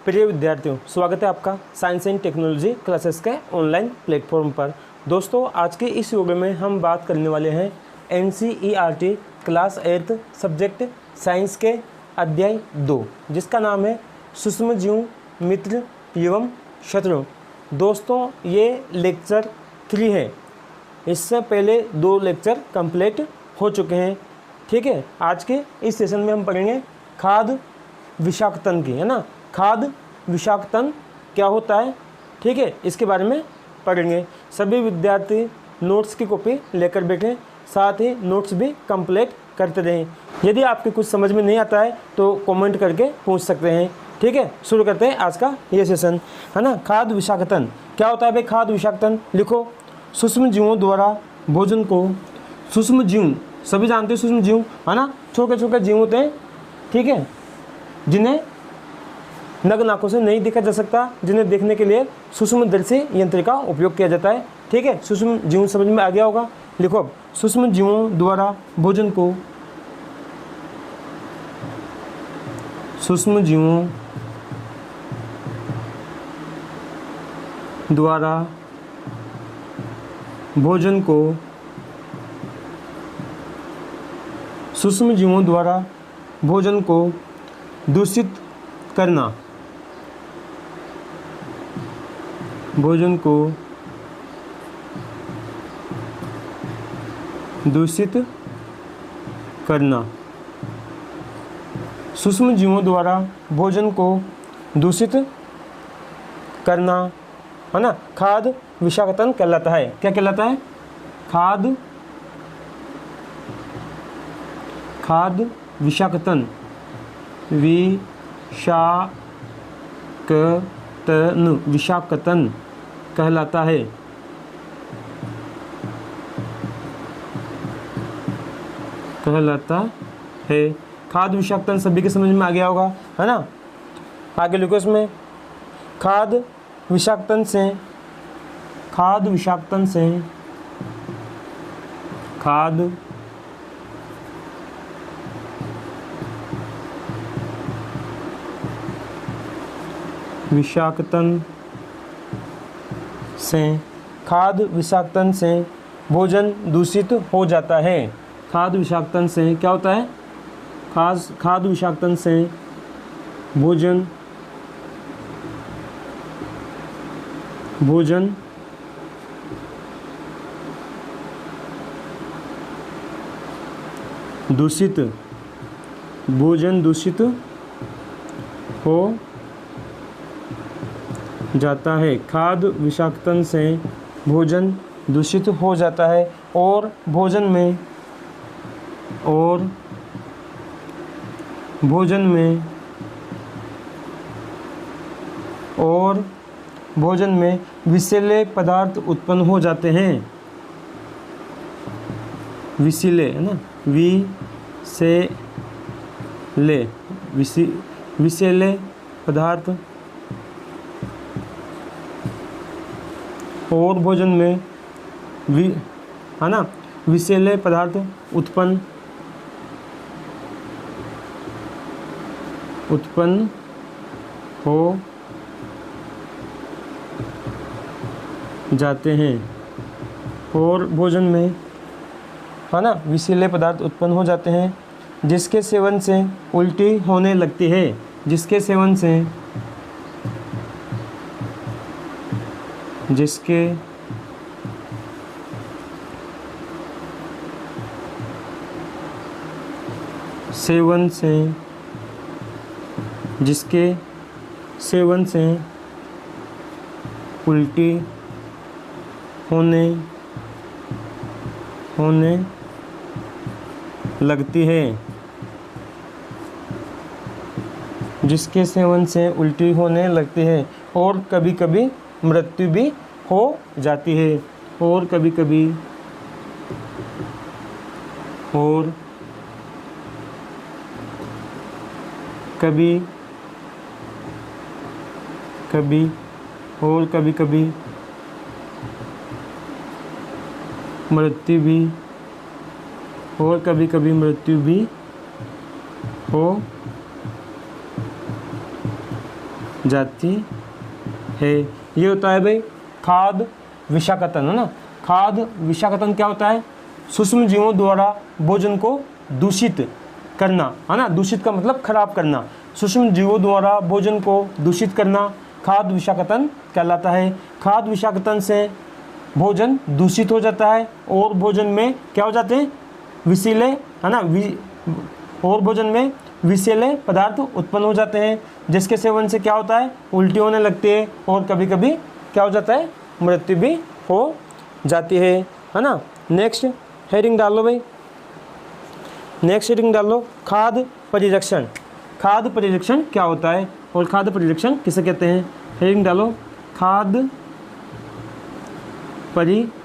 प्रिय विद्यार्थियों, स्वागत है आपका साइंस एंड टेक्नोलॉजी क्लासेस के ऑनलाइन प्लेटफॉर्म पर। दोस्तों, आज के इस वीडियो में हम बात करने वाले हैं NCERT क्लास 8 सब्जेक्ट साइंस के अध्याय 2, जिसका नाम है सूक्ष्म जीव, मित्र एवं शत्रु। दोस्तों, ये लेक्चर 3 है। इससे पहले 2 लेक्चर कंप्लीट हो चुके हैं। ठीक है, आज के इस सेशन में हम पढ़ेंगे खाद विषाक्तन की, है ना। खाद विषाक्तन क्या होता है, ठीक है, इसके बारे में पढ़ेंगे। सभी विद्यार्थी नोट्स की कॉपी लेकर बैठें, साथ ही नोट्स भी कंप्लीट करते रहें। यदि आपके कुछ समझ में नहीं आता है तो कमेंट करके पूछ सकते हैं। ठीक है, शुरू करते हैं आज का ये सेशन, है ना। खाद विषाक्तन क्या होता है भाई? खाद विषाक्तन लिखो। सूक्ष्म जीवों द्वारा भोजन को, सूक्ष्म जीव सभी जानते हैं, सूक्ष्म जीव, है ना, छोटे छोटे जीव होते हैं, ठीक है, जिन्हें नग्न आंखों से नहीं देखा जा सकता, जिन्हें देखने के लिए सूक्ष्मदर्शी यंत्र का उपयोग किया जाता है। ठीक है, सूक्ष्म जीव समझ में आ गया होगा। लिखो अब, सूक्ष्म जीवों द्वारा भोजन को, सूक्ष्म जीवों द्वारा भोजन को, सूक्ष्म जीवों द्वारा भोजन को दूषित करना, भोजन को दूषित करना, सूक्ष्म जीवों द्वारा भोजन को दूषित करना, है ना, खाद विषाक्तन कहलाता है। क्या कहलाता है? खाद विषाक्तन, विषाक्तन कहलाता है। खाद विषाक्तन सभी के समझ में आ गया होगा, है ना। आगे लिखो इसमें, खाद विषाक्तन से, खाद विषाक्तन से, खाद विषाक्तन से, खाद विषाक्तन से भोजन दूषित हो जाता है। खाद विषाक्तन से क्या होता है? खाद विषाक्तन से भोजन दूषित हो जाता है। खाद विषाक्तन से भोजन दूषित हो जाता है और भोजन में विषैले पदार्थ उत्पन्न हो जाते हैं। विषैले, है ना, विषैले पदार्थ और भोजन में है ना, विषैले पदार्थ उत्पन्न हो जाते हैं और भोजन में, है ना, विषैले पदार्थ उत्पन्न हो जाते हैं, जिसके सेवन से उल्टी होने लगती है। जिसके सेवन से उल्टी होने लगती है। जिसके सेवन से उल्टी होने लगती है और कभी कभी मृत्यु भी हो जाती है। और कभी कभी मृत्यु भी हो जाती है। ये होता है भाई खाद्य विषाक्तन, है ना। खाद्य विषाक्तन क्या होता है? सूक्ष्म जीवों द्वारा भोजन को दूषित करना, है ना। दूषित का मतलब खराब करना। सूक्ष्म जीवों द्वारा भोजन को दूषित करना खाद्य विषाक्तन कहलाता है। खाद्य विषाक्तन से भोजन दूषित हो जाता है और भोजन में क्या हो जाते हैं? विषैले, है ना। और भोजन में विषैले पदार्थ उत्पन्न हो जाते हैं, जिसके सेवन से क्या होता है? उल्टी होने लगती है और कभी कभी क्या हो जाता है? मृत्यु भी हो जाती है ना। नेक्स्ट हेडिंग डाल लो भाई, नेक्स्ट हेडिंग डाल लो खाद्य परिरक्षण। खाद्य परिरक्षण क्या होता है और खाद्य परिरक्षण किसे कहते हैं? हेडिंग डालो खाद्य परिरक्षण।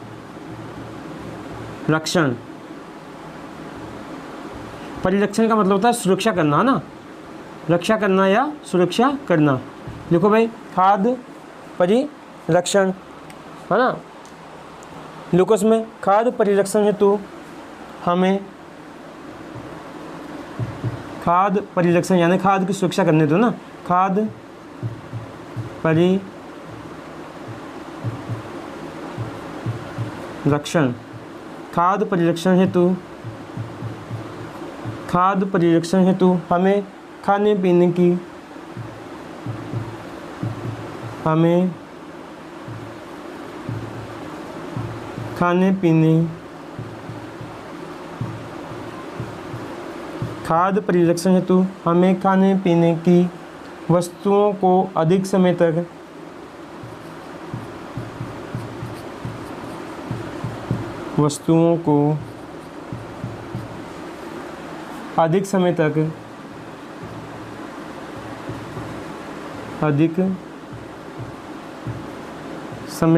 परिरक्षण का मतलब होता है सुरक्षा करना, है ना। रक्षा करना या सुरक्षा करना। देखो भाई खाद्य परिरक्षण, है ना। लिखो इसमें खाद्य परिरक्षण हेतु हमें खाद्य परिरक्षण यानी खाद्य की सुरक्षा करने दो ना। खाद्य परिरक्षण, खाद्य परिरक्षण हेतु, खाद्य परिरक्षण हेतु हमें खाने पीने की, हमें खाने पीने, खाद्य परिरक्षण हेतु हमें खाने पीने की वस्तुओं को अधिक समय तक अधिक समय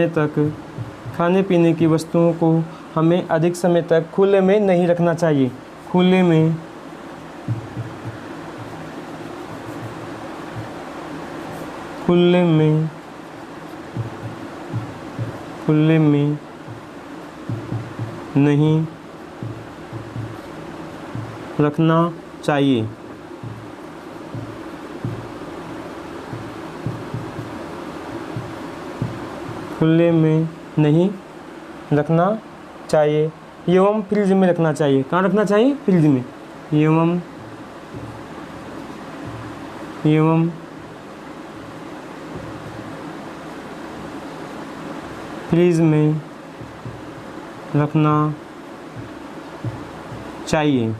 तक खाने पीने की वस्तुओं को हमें अधिक समय तक खुले में नहीं रखना चाहिए। खुले में नहीं रखना चाहिए। खुले में नहीं रखना चाहिए एवं फ्रिज में रखना चाहिए। कहाँ रखना चाहिए? फ्रिज में। एवं फ्रिज में रखना चाहिए।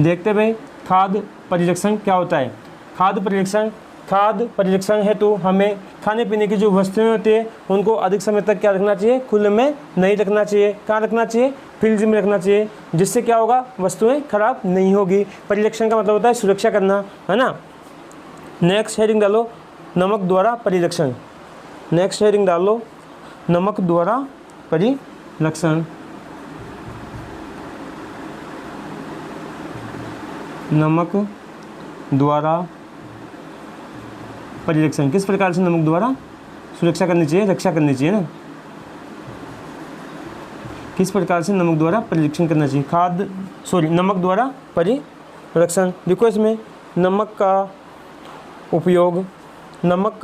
देखते भाई खाद्य परिरक्षण क्या होता है। खाद्य परिरक्षण हेतु हमें खाने पीने की जो वस्तुएं होती है उनको अधिक समय तक क्या रखना चाहिए? खुले में नहीं रखना चाहिए। कहाँ रखना चाहिए? फ्रिज में रखना चाहिए, जिससे क्या होगा? वस्तुएं खराब नहीं होगी। परिरक्षण का मतलब होता है सुरक्षा करना, है ना। नेक्स्ट हेडिंग डालो नमक द्वारा परिरक्षण। नेक्स्ट हेडिंग डालो नमक द्वारा परिरक्षण। नमक द्वारा परिरक्षण किस प्रकार से नमक द्वारा सुरक्षा करनी चाहिए, रक्षा करनी चाहिए ना। किस प्रकार से नमक द्वारा परिरक्षण करना चाहिए? नमक द्वारा परिरक्षण। देखो इसमें नमक का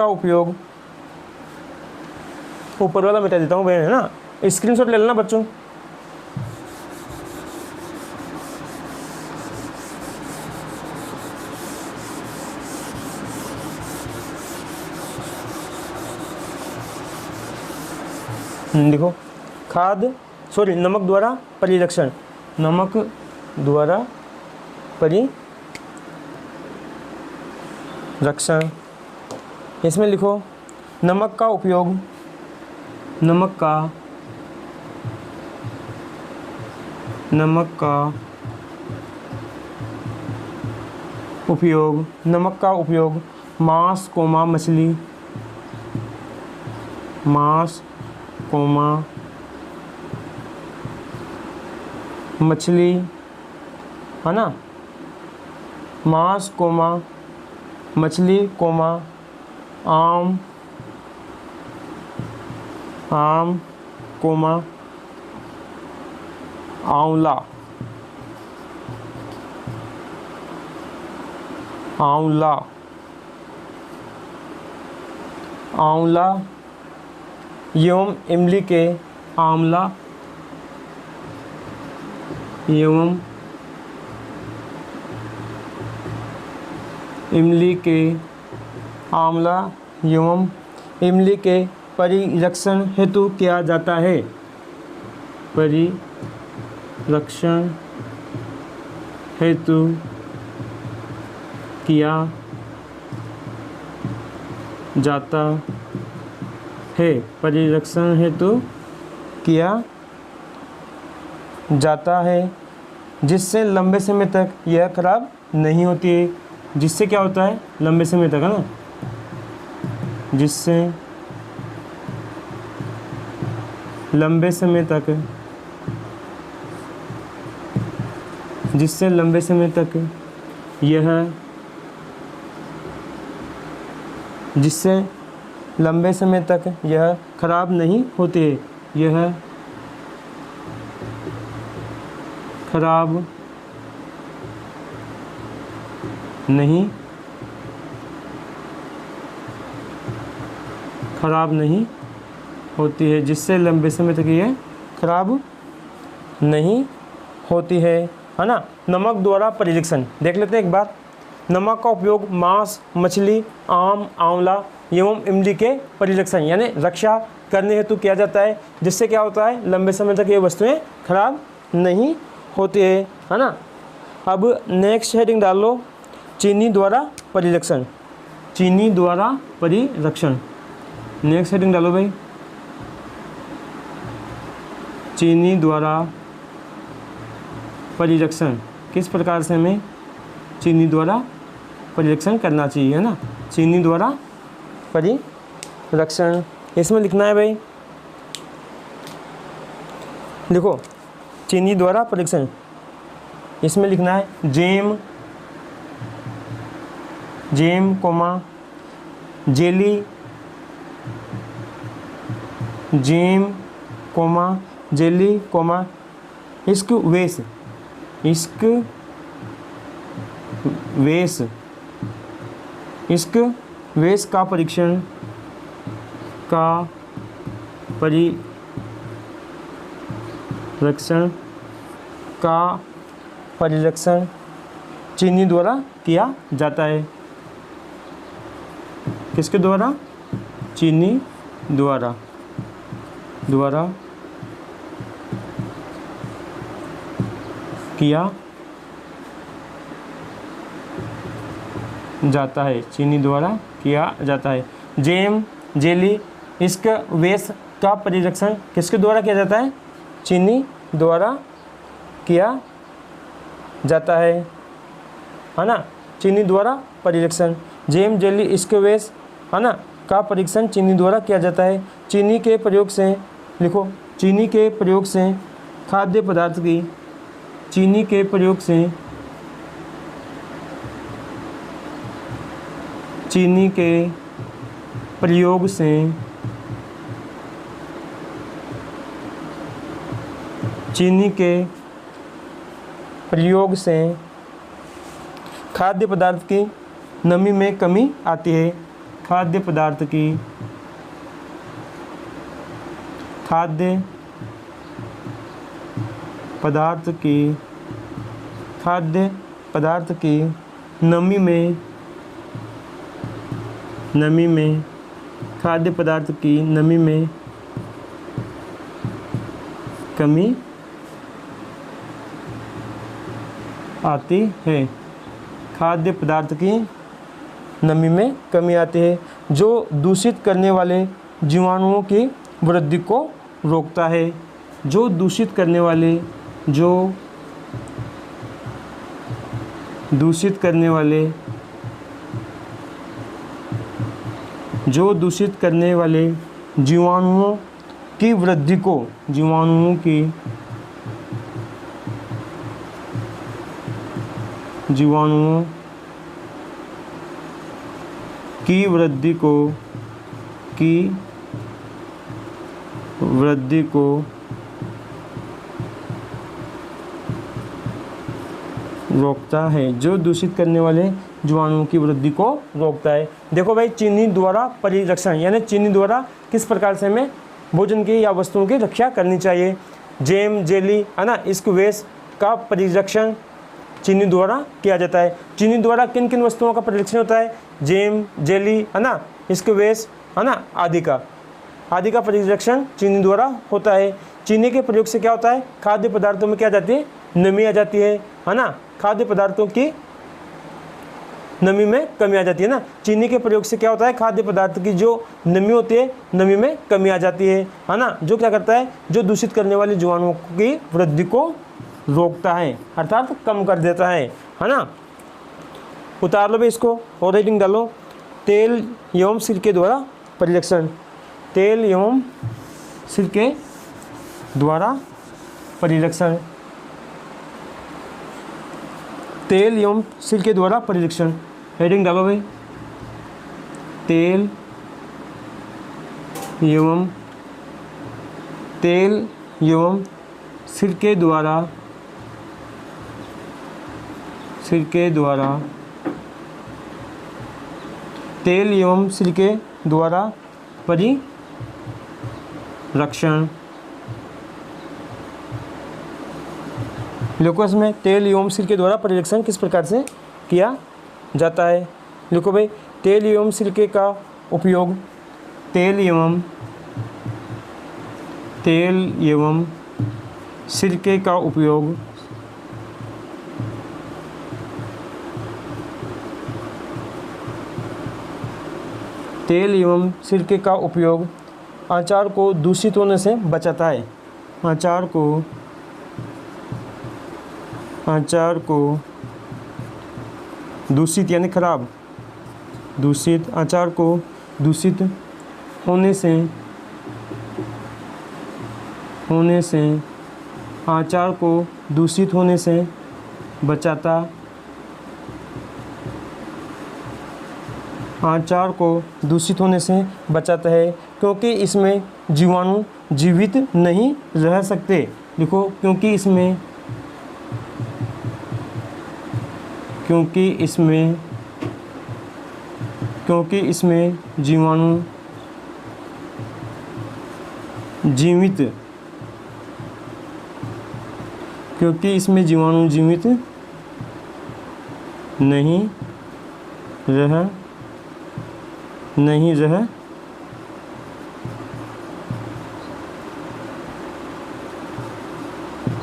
उपयोग ऊपर वाला मिटा देता हूँ भाई, है ना। स्क्रीनशॉट ले लेना बच्चों। देखो नमक द्वारा परिरक्षण। नमक द्वारा परिरक्षण इसमें लिखो नमक का उपयोग, नमक का उपयोग मांस कोमा मछली, है ना। मांस कोमा मछली कोमा आम कोमा आंवला, आंवला, आंवला एवं इमली के, आंवला एवं इमली के, आंवला एवं इमली के परिरक्षण हेतु किया जाता है, परिरक्षण हेतु किया जाता है, परिरक्षण हेतु किया जाता है, जिससे लंबे समय तक यह खराब नहीं होती है। जिससे क्या होता है, लंबे समय तक, है ना, जिससे लंबे समय तक, जिससे लंबे समय तक यह, जिससे लंबे समय तक यह खराब नहीं होती है, यह खराब नहीं, खराब नहीं होती है, जिससे लंबे समय तक यह खराब नहीं होती है ना। नमक द्वारा परिरक्षण देख लेते हैं एक बार। नमक का उपयोग मांस, मछली, आम, आंवला एवं इमली के परिरक्षण यानी रक्षा करने हेतु किया जाता है, जिससे क्या होता है, लंबे समय तक ये वस्तुएं खराब नहीं होती है ना। अब नेक्स्ट हेडिंग डाल लो, चीनी द्वारा परिरक्षण, चीनी द्वारा परिरक्षण। नेक्स्ट हेडिंग डालो भाई, चीनी द्वारा परिरक्षण। किस प्रकार से हमें चीनी द्वारा परिरक्षण करना चाहिए, है ना। चीनी द्वारा परिरक्षण इसमें लिखना है भाई, देखो चीनी द्वारा परिरक्षण इसमें लिखना है jam, jam comma jelly, jam comma jelly comma squash, इश्क वेश, इश्क वेश का परीक्षण, का परिरक्षण, का परिरक्षण चीनी द्वारा किया जाता है। किसके द्वारा, चीनी द्वारा, द्वारा किया जाता है, चीनी द्वारा किया जाता है। जेम, जेली, इश्क वेश का परिरक्षण किसके द्वारा किया जाता है, चीनी द्वारा किया जाता है ना। चीनी द्वारा परिरक्षण, जेम, जेली, इश्क वेश, है ना, का परीक्षण चीनी द्वारा किया जाता है। चीनी के प्रयोग से, लिखो, चीनी के प्रयोग से खाद्य पदार्थ की, चीनी के प्रयोग से, चीनी के प्रयोग से चीनी के प्रयोग से खाद्य पदार्थ की नमी में कमी आती है। खाद्य पदार्थ की, खाद्य पदार्थ की, खाद्य पदार्थ की नमी में, नमी में, खाद्य पदार्थ की नमी में कमी आती है। खाद्य पदार्थ की नमी में कमी आती है, जो दूषित करने वाले जीवाणुओं की वृद्धि को रोकता है। जो दूषित करने वाले, जो दूषित करने वाले, जो दूषित करने वाले जीवाणुओं की वृद्धि को, जीवाणुओं की, जीवाणुओं की वृद्धि को, की वृद्धि को रोकता है, जो दूषित करने वाले जीवाणुओं की वृद्धि को रोकता है। देखो भाई, चीनी द्वारा परिरक्षण, यानी चीनी द्वारा किस प्रकार से हमें भोजन की या वस्तुओं की रक्षा करनी चाहिए। जैम, जेली, है ना, स्क्वैश का परिरक्षण चीनी द्वारा किया जाता है। चीनी द्वारा किन किन वस्तुओं का परिरक्षण होता है? जैम, जेली, है ना, स्क्वैश, है ना, आदि का परिरक्षण चीनी द्वारा होता है। चीनी के प्रयोग से क्या होता है? खाद्य पदार्थों में क्या आ जाती है? नमी आ जाती है ना, खाद्य पदार्थों की नमी में कमी आ जाती है ना। चीनी के प्रयोग से क्या होता है? खाद्य पदार्थ की जो नमी होती है, नमी में कमी आ जाती है ना, जो क्या करता है? जो दूषित करने वाले जीवाणुओं की वृद्धि को रोकता है, अर्थात कम कर देता है ना। उतार लो भाई इसको और रेटिंग डालो। तेल एवं सिरके द्वारा परिरक्षण, तेल एवं सिरके द्वारा परिरक्षण, तेल एवं सिरके द्वारा परिरक्षण, हेडिंग डालो भाई। तेल एवं सिरके द्वारा तेल एवं सिरके द्वारा परिरक्षण। लिखो इसमें तेल एवं सिरके द्वारा परिरक्षण किस प्रकार से किया जाता है। लिखो भाई, तेल एवं सिरके का उपयोग, तेल एवं सिरके का उपयोग तेल एवं सिरके का उपयोग अचार को दूषित होने से बचाता है। अचार को दूषित यानी खराब, अचार को दूषित होने से अचार को दूषित होने से बचाता, अचार को दूषित होने से बचाता है, क्योंकि इसमें जीवाणु जीवित नहीं रह सकते। देखो, क्योंकि इसमें जीवाणु जीवित नहीं रह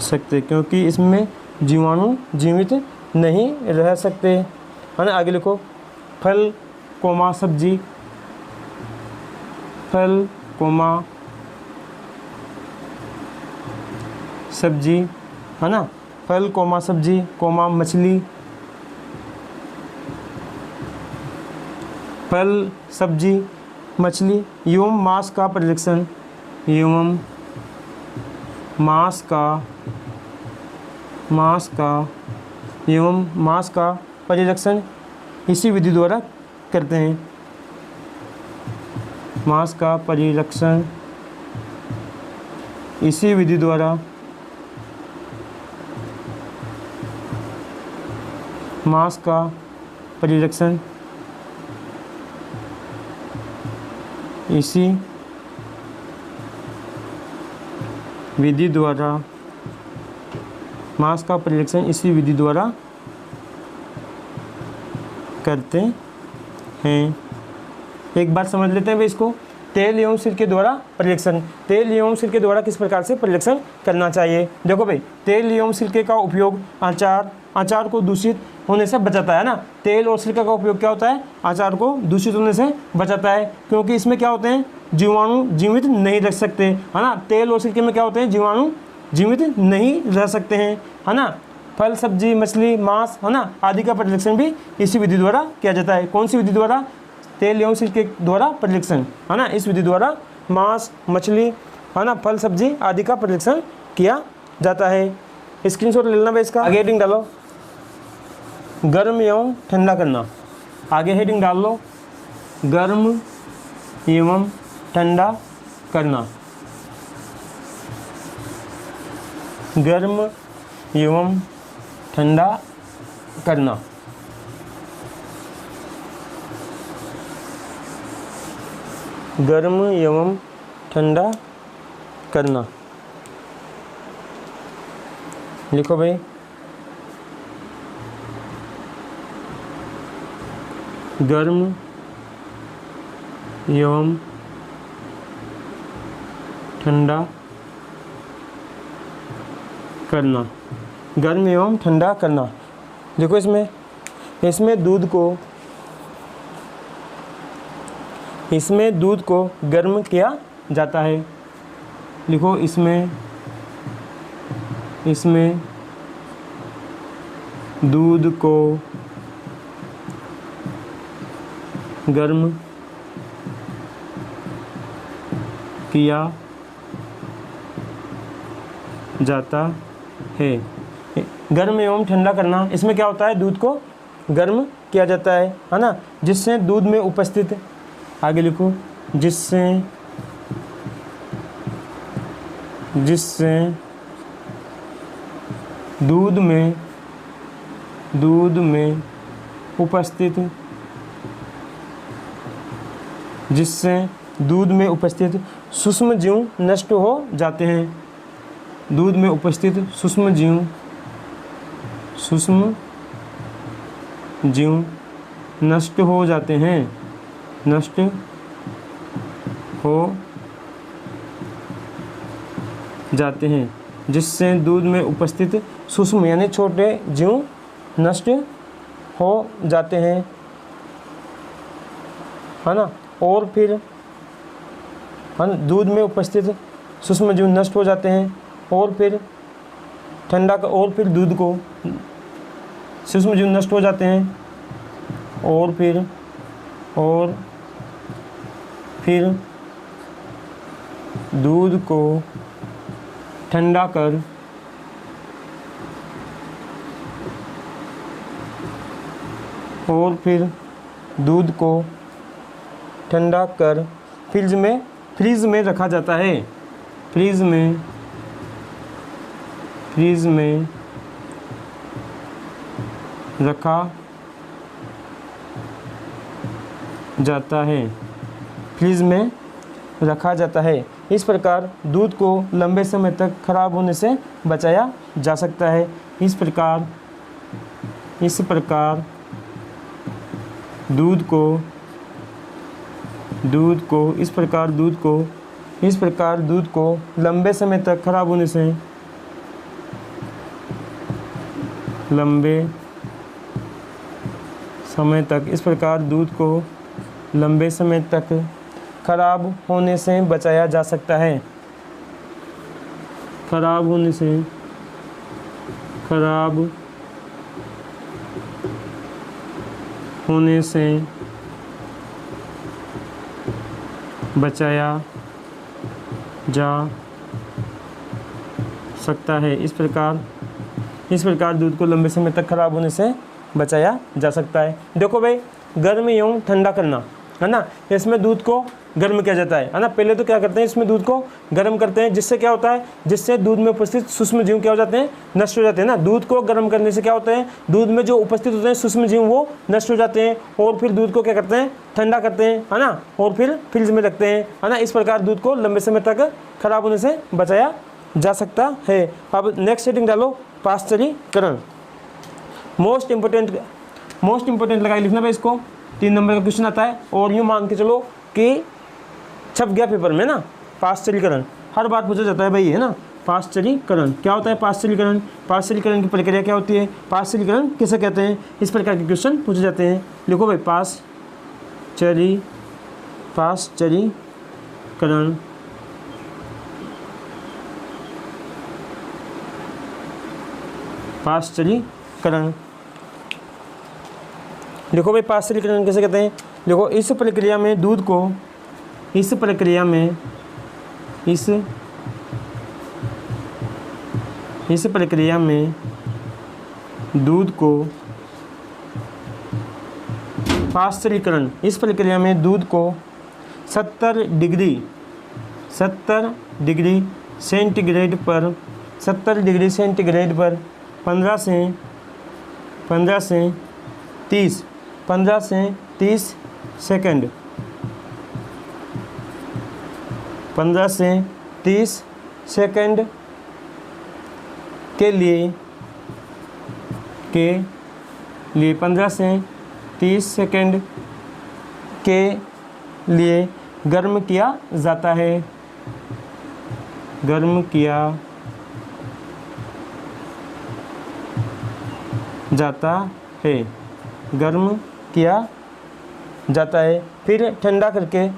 सकते, क्योंकि इसमें जीवाणु जीवित नहीं रह सकते, है ना। आगे लिखो, फल कोमा सब्जी, फल कोमा सब्जी, है ना, फल कोमा सब्जी कोमा मछली, फल सब्जी मछली एवं मांस का परिरक्षण, एवं मांस का परिरक्षण इसी विधि द्वारा करते हैं। मांस का परिरक्षण इसी विधि द्वारा मांस का परिरक्षण इसी विधि द्वारा मांस का परिरक्षण इसी विधि द्वारा करते हैं। एक बार समझ लेते हैं भाई इसको। तेल एवं सिरके द्वारा परिरक्षण, तेल एवं सिरके द्वारा किस प्रकार से परिरक्षण करना चाहिए। देखो भाई, तेल एवं सिरके का उपयोग अचार को दूषित होने से बचाता है ना। तेल और सिरका का उपयोग क्या होता है? अचार को दूषित होने से बचाता है, क्योंकि इसमें क्या होते हैं? जीवाणु जीवित नहीं रह सकते, है ना। तेल और सिरके में क्या होते हैं? जीवाणु जीवित नहीं रह सकते हैं, है ना। फल सब्जी मछली मांस, है ना, आदि का परिरक्षण भी इसी विधि द्वारा किया जाता है। कौन सी विधि द्वारा? तेल एवं सिरके द्वारा परिरक्षण, है ना। इस विधि द्वारा मांस मछली, है ना, फल सब्जी आदि का परिरक्षण किया जाता है। स्क्रीनशॉट ले लेना भाई इसका। आगे हेडिंग डालो, गर्म एवं ठंडा करना। आगे हेडिंग डाल लो, गर्म एवं ठंडा करना। गर्म एवं ठंडा करना। गर्म एवं ठंडा करना। लिखो भाई, गर्म एवं ठंडा करना। गर्म एवं ठंडा करना। देखो इसमें दूध को गर्म किया जाता है। लिखो इसमें दूध को गर्म किया जाता है। गर्म एवं ठंडा करना, इसमें क्या होता है, दूध को गर्म किया जाता है ना, जिससे दूध में उपस्थित, आगे लिखो, जिससे दूध में उपस्थित सूक्ष्म जीव नष्ट हो जाते हैं। दूध में उपस्थित सूक्ष्म जीव नष्ट हो जाते हैं, जिससे दूध में उपस्थित सूक्ष्म यानी छोटे जीव नष्ट हो जाते हैं, है ना। और फिर दूध में उपस्थित सूक्ष्म जीव नष्ट हो जाते हैं, और फिर दूध को सूक्ष्म जीव नष्ट हो जाते हैं, और फिर दूध को ठंडा कर फ्रीज में रखा जाता है। फ्रीज में रखा जाता है। इस प्रकार दूध को लंबे समय तक खराब होने से बचाया जा सकता है। इस प्रकार दूध को लंबे समय तक खराब होने से बचाया जा सकता है। खराब होने से बचाया जा सकता है। इस प्रकार दूध को लंबे समय तक खराब होने से बचाया जा सकता है। देखो भाई, गर्म एवं ठंडा करना, है ना, इसमें दूध को गर्म किया जाता है ना। पहले तो क्या करते हैं, इसमें दूध को गर्म करते हैं, जिससे क्या होता है, जिससे दूध में उपस्थित सूक्ष्म जीव क्या हो जाते हैं, नष्ट हो जाते हैं ना। दूध को गर्म करने से क्या होता है, दूध में जो उपस्थित होते हैं सूक्ष्म जीव वो नष्ट हो जाते हैं, और फिर दूध को क्या करते हैं, ठंडा करते हैं, है ना, और फिर फ्रिज में रखते हैं, है ना। इस प्रकार दूध को लंबे समय तक खराब होने से बचाया जा सकता है। अब नेक्स्ट सेटिंग डालो, पाश्चरीकरण। मोस्ट इंपोर्टेंट लगा लिखना भाई इसको, 3 नंबर का क्वेश्चन आता है, और यूँ मान के चलो कि छप गया पेपर में ना। पाश्चरीकरण हर बार पूछा जाता है भाई, है ना। पाश्चरीकरण क्या होता है, पाश्चरीकरण की प्रक्रिया क्या होती है, पाश्चरीकरण किसे कहते हैं, इस प्रकार के क्वेश्चन पूछे जाते हैं। लिखो भाई, पाश्चरीकरण देखो भाई, पाश्चरीकरण किसे कहते हैं। देखो, इस प्रक्रिया में दूध को पाश्चरीकरण, इस प्रक्रिया में दूध को 70 डिग्री सेंटीग्रेड पर 15 15 से 30 सेकंड, 15 से 30 सेकंड के लिए 15 से 30 सेकंड के लिए गर्म किया जाता है, गर्म किया जाता है, गर्म किया जाता है। फिर ठंडा करके,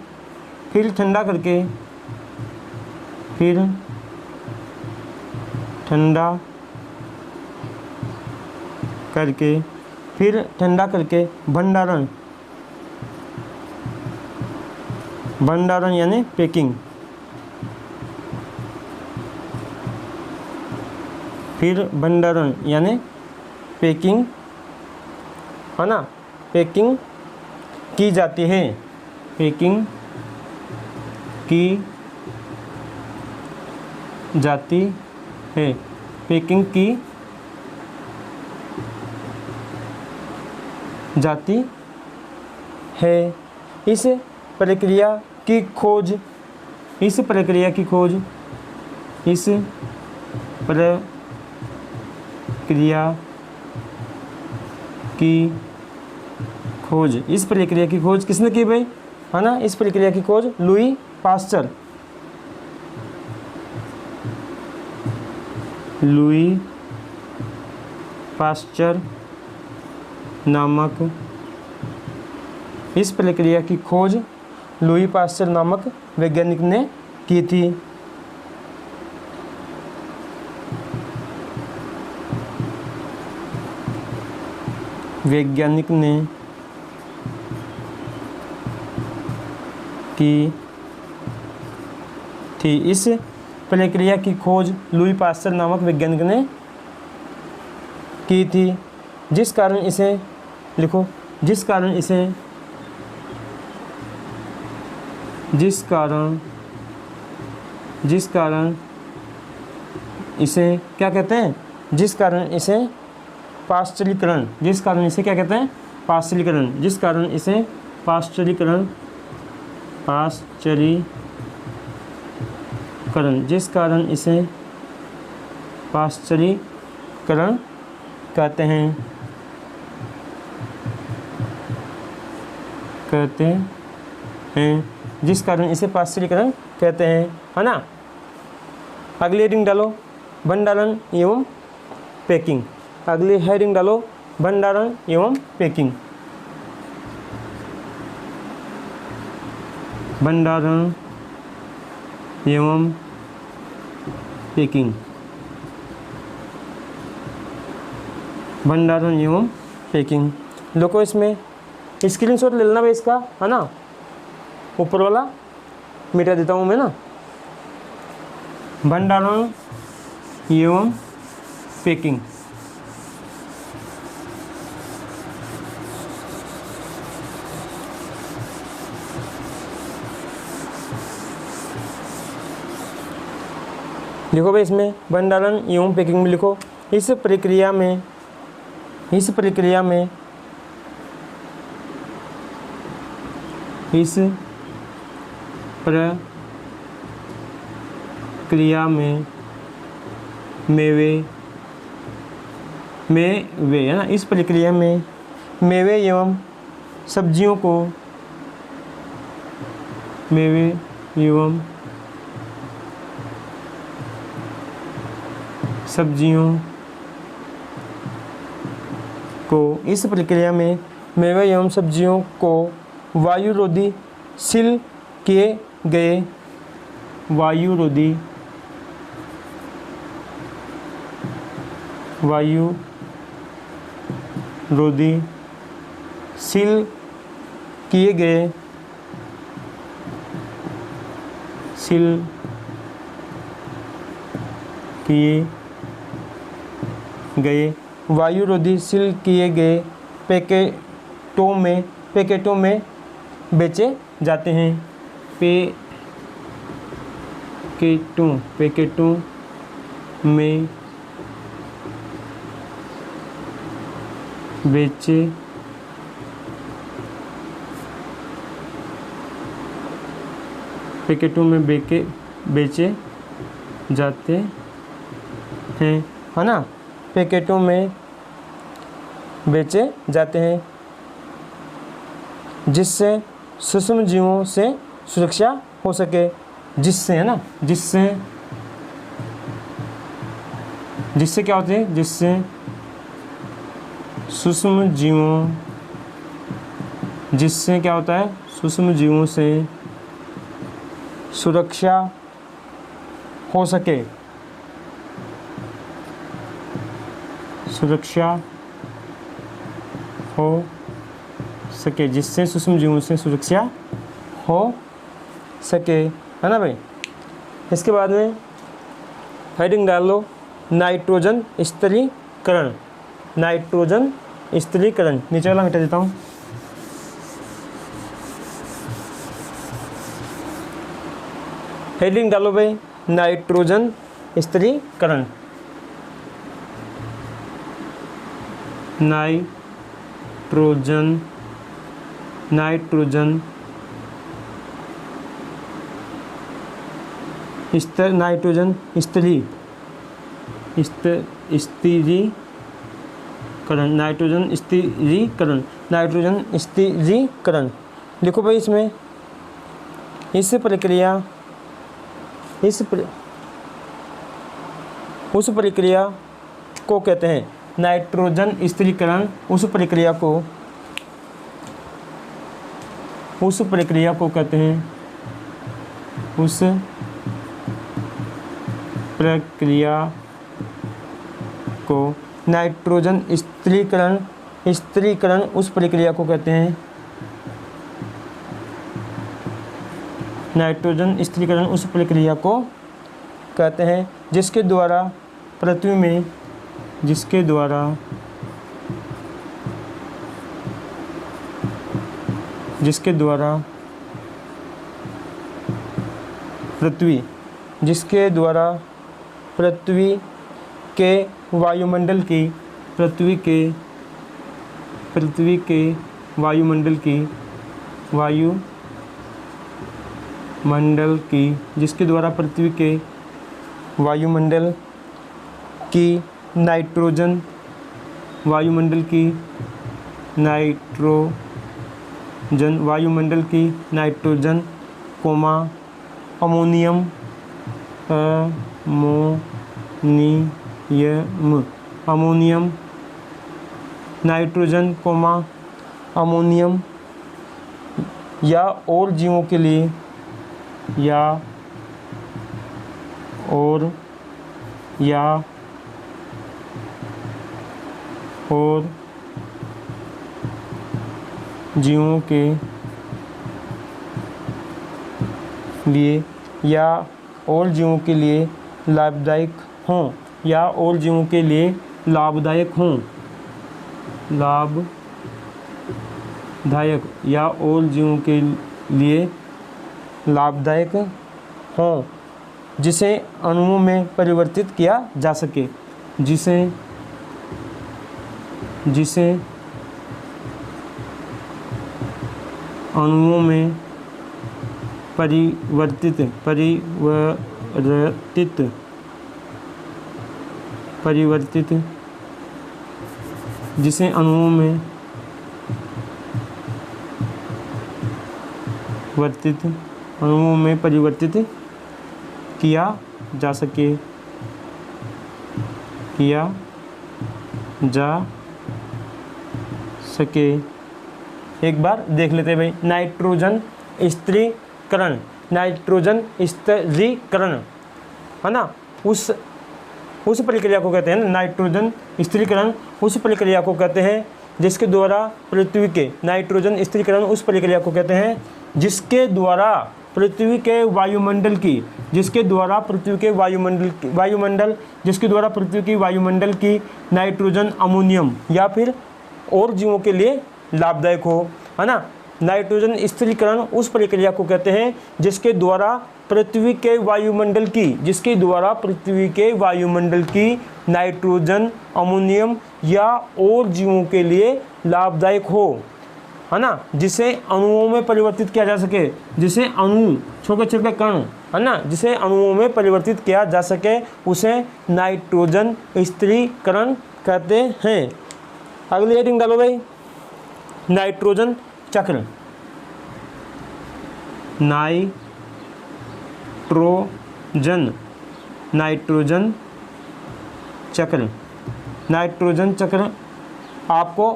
फिर ठंडा करके, फिर ठंडा करके, फिर ठंडा करके भंडारण, भंडारण यानी पैकिंग, फिर भंडारण यानी पैकिंग है ना, पैकिंग की जाती है, पैकिंग की जाती है, पैकिंग की जाती है। इस प्रक्रिया की खोज, इस प्रक्रिया की खोज, इस प्रक्रिया की खोज, इस प्रक्रिया की खोज किसने की भाई, है ना, इस प्रक्रिया की खोज लुई पास्चर, लुई पास्चर नामक, इस प्रक्रिया की खोज लुई पास्चर नामक वैज्ञानिक ने की थी। वैज्ञानिक ने की थी, इस प्रक्रिया की खोज लुई पास्चर नामक वैज्ञानिक ने की थी, जिस कारण इसे, लिखो, जिस कारण इसे, जिस कारण, जिस कारण इसे क्या कहते हैं, जिस कारण इसे पाश्चरीकरण, जिस कारण इसे क्या कहते हैं, पाश्चरीकरण, जिस कारण इसे पाश्चरीकरण, पाश्चरीकरण, जिस कारण इसे पाश्चरीकरण कहते हैं, कहते हैं, जिस कारण इसे पाश्चरीकरण कहते हैं, है ना। अगली हेडिंग डालो भंडारण एवं पैकिंग, अगली हेडिंग डालो भंडारण एवं पैकिंग, भंडारण एवं पैकिंग, भंडारण एवं पैकिंग। लोगों इसमें स्क्रीनशॉट ले लेना भाई इसका, है ना, ऊपर वाला मिटा देता हूँ मैं ना। भंडारण एवं पैकिंग, लिखो भाई इसमें भंडारण एवं पैकिंग में लिखो, इस प्रक्रिया में, इस प्रक्रिया में, इस प्रक्रिया में मेवे है ना, इस प्रक्रिया में मेवे एवं सब्जियों को, मेवे एवं सब्जियों को, इस प्रक्रिया में मेवे एवं सब्जियों को वायुरोधी सील किए गए, वायुरोधी, वायुरोधी सील किए गए, सील किए गए, वायुरोधी सील किए गए पैकेटों में, पैकेटों में बेचे जाते हैं, पैकेटों, पैकेटों में बेचे पैकेटों में बेचे जाते हैं, है ना, पैकेटों में बेचे जाते हैं, जिससे सूक्ष्म जीवों से सुरक्षा हो सके, जिससे, है ना, जिससे क्या होते हैं, जिससे सूक्ष्म जीवों, जिससे क्या होता है, सूक्ष्म जीवों से सुरक्षा हो सके, सुरक्षा हो सके, जिससे सूक्ष्म जीवों से सुरक्षा हो सके, है ना भाई। इसके बाद में हेडिंग डाल लो नाइट्रोजन स्थिरीकरण, नाइट्रोजन स्थिरीकरण, नीचे वाला हटा देता हूँ। हेडिंग डालो भाई नाइट्रोजन स्थिरीकरण, नाइट्रोजन नाइट्रोजन स्थिरीकरण, नाइट्रोजन स्थिरीकरण, नाइट्रोजन स्थिरीकरण। देखो भाई इसमें इस प्रक्रिया, उस प्रक्रिया को कहते हैं नाइट्रोजन स्थिरीकरण, उस प्रक्रिया को कहते हैं, उस प्रक्रिया को नाइट्रोजन स्थिरीकरण, उस प्रक्रिया को कहते हैं, नाइट्रोजन स्थिरीकरण उस प्रक्रिया को कहते हैं जिसके द्वारा पृथ्वी में, पृथ्वी के वायुमंडल की, जिसके द्वारा पृथ्वी के वायुमंडल की nitrogen, comma ammonium, nitrogen comma ammonium या और जीवों के लिए, जीवों के लिए लाभदायक हों, लाभदायक हों, जिसे अणुओं में परिवर्तित किया जा सके, जिसे अणुओं में परिवर्तित किया जा सके। एक बार देख लेते हैं भाई नाइट्रोजन स्थिरीकरण, है ना, उस प्रक्रिया को कहते हैं, नाइट्रोजन स्थिरीकरण उस प्रक्रिया को कहते हैं जिसके द्वारा पृथ्वी के, नाइट्रोजन स्थिरीकरण उस प्रक्रिया को कहते हैं जिसके द्वारा पृथ्वी के वायुमंडल की, जिसके द्वारा पृथ्वी की वायुमंडल की नाइट्रोजन अमोनियम या फिर और जीवों के लिए लाभदायक हो, है ना। नाइट्रोजन स्थिरीकरण उस प्रक्रिया को कहते हैं जिसके द्वारा पृथ्वी के वायुमंडल की नाइट्रोजन, अमोनियम या और जीवों के लिए लाभदायक हो, है ना, जिसे अणुओं में परिवर्तित किया जा सके, जिसे अणु छोटे छोटे कण, है ना, जिसे अणुओं में परिवर्तित किया जा सके, उसे नाइट्रोजन स्थिरीकरण कहते हैं। अगली हेडिंग डालो भाई, नाइट्रोजन चक्र। नाइट्रोजन चक्र आपको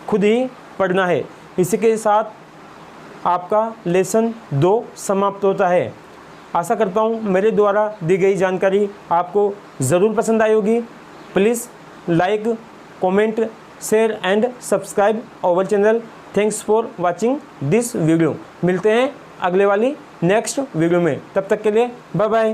खुद ही पढ़ना है। इसी के साथ आपका लेसन 2 समाप्त होता है। आशा करता हूँ मेरे द्वारा दी गई जानकारी आपको ज़रूर पसंद आई होगी। Please like, comment, share and subscribe our channel. Thanks for watching this video. मिलते हैं अगले वाली नेक्स्ट वीडियो में, तब तक के लिए बाय बाय।